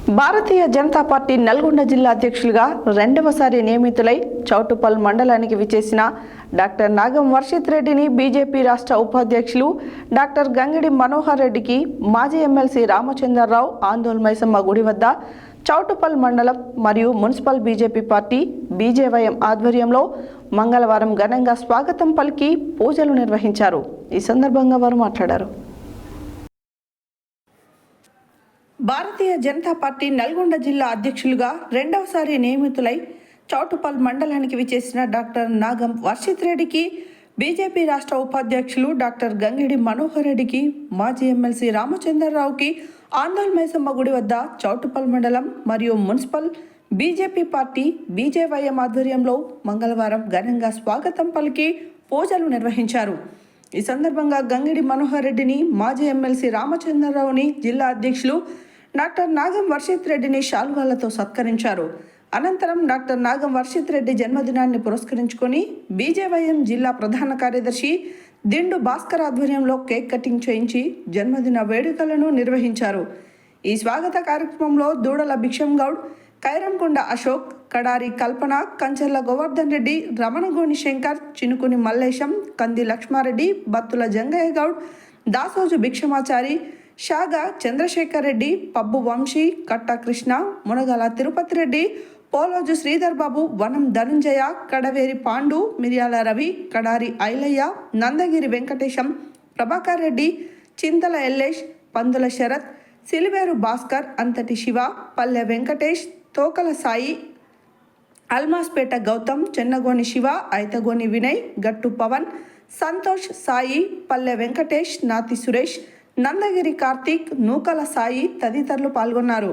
Bharatiya Janata party Nalgonda జిల్లా అధ్యక్షులుగా రెండవసారి నియమితులై చౌటుప్పల్ మండలానికి విచ్చేసిన డాక్టర్ నాగం వర్షిత్ రెడ్డిని బీజేపీ రాష్ట్ర ఉపాధ్యక్షులు డాక్టర్ గంగిడి మనోహర్ రెడ్డికి మాజీ ఎమ్మెల్సీ రామచంద్రరావు ఆందోళన మైసమ్మ గుడి వద్ద చౌటుప్పల్ మండలం మరియు మున్సిపల్ బీజేపీ పార్టీ బీజేవైఎం ఆధ్వర్యంలో మంగళవారం ఘనంగా స్వాగతం పలికి పూజలు నిర్వహించారు. ఈ సందర్భంగా వారు మాట్లాడారు. భారతీయ జనతా పార్టీ నల్గొండ జిల్లా అధ్యక్షులుగా రెండవసారి నియమితులై చౌటుప్పల్ మండలానికి విచ్చేసిన డాక్టర్ నాగం వర్షిత్ రెడ్డికి బీజేపీ రాష్ట్ర ఉపాధ్యక్షులు డాక్టర్ గంగిడి మనోహర్ రెడ్డికి మాజీ ఎమ్మెల్సీ రామచంద్రరావుకి ఆందోళన మైసమ్మ గుడి వద్ద చౌటుప్పల్ మండలం మరియు మున్సిపల్ బీజేపీ పార్టీ బీజేవైఎం ఆధ్వర్యంలో మంగళవారం ఘనంగా స్వాగతం పలికి పూజలు నిర్వహించారు. ఈ సందర్భంగా గంగిడి మనోహర్ రెడ్డిని మాజీ ఎమ్మెల్సీ రామచంద్రరావుని జిల్లా అధ్యక్షులు డాక్టర్ నాగం వర్షిత్ రెడ్డిని శాలువాలతో సత్కరించారు. అనంతరం డాక్టర్ నాగం వర్షిత్ రెడ్డి జన్మదినాన్ని పురస్కరించుకొని బీజేవైఎం జిల్లా ప్రధాన కార్యదర్శి దిండు భాస్కర్ ఆధ్వర్యంలో కేక్ కటింగ్ చేయించి జన్మదిన వేడుకలను నిర్వహించారు. ఈ స్వాగత కార్యక్రమంలో దూడల భిక్షం గౌడ్, కైరంకొండ అశోక్, కడారి కల్పన, కంచర్ల గోవర్ధన్ రెడ్డి, రమణగోని శంకర్, చినుకుని మల్లేశం, కంది లక్ష్మారెడ్డి, బత్తుల జంగయ్య గౌడ్, దాసోజు భిక్షమాచారి, షాగా చంద్రశేఖర్ రెడ్డి, పబ్బు వంశీ, కట్ట కృష్ణ, మునగల తిరుపతి రెడ్డి, పోలోజు శ్రీధర్ బాబు, వనం ధనుంజయ, కడవేరి పాండు, మిర్యాల రవి, కడారి ఐలయ్య, నందగిరి వెంకటేశం, ప్రభాకర్ రెడ్డి, చింతల ఎల్లేష్, పందుల శరత్, సిలివేరు భాస్కర్, అంతటి శివ, పల్లె వెంకటేష్, తోకల సాయి, అల్మాస్పేట గౌతమ్, చెన్నగోని శివ, ఐతగోని వినయ్, గట్టు పవన్, సంతోష్, సాయి, పల్లె వెంకటేష్, నాతి సురేష్, నందగిరి కార్తీక్, నూకల సాయి తదితరులు పాల్గొన్నారు.